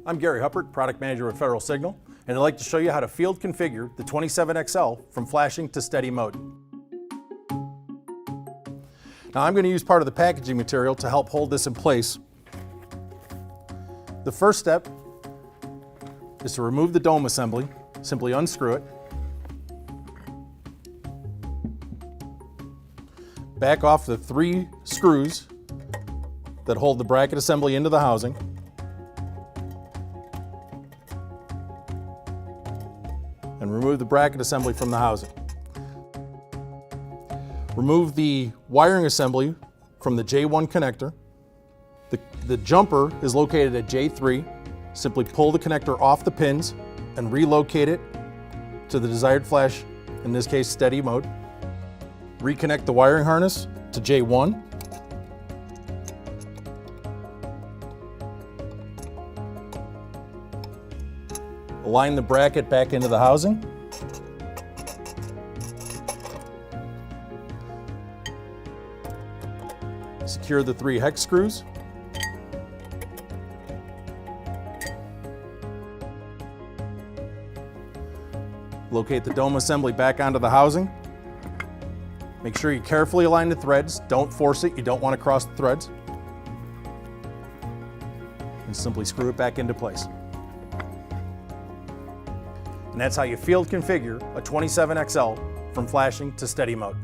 I'm Gary Huppert, Product Manager at Federal Signal, and I'd like to show you how to field configure the 27XL from flashing to steady mode. Now I'm going to use part of the packaging material to help hold this in place. The first step is to remove the dome assembly. Simply unscrew it. Back off the 3 screws that hold the bracket assembly into the housing. And remove the bracket assembly from the housing. Remove the wiring assembly from the J1 connector. The jumper is located at J3. Simply pull the connector off the pins and relocate it to the desired flash, in this case steady mode. Reconnect the wiring harness to J1. Align the bracket back into the housing. Secure the 3 hex screws. Locate the dome assembly back onto the housing. Make sure you carefully align the threads. Don't force it, you don't want to cross the threads. And simply screw it back into place. And that's how you field configure a 27XL from flashing to steady mode.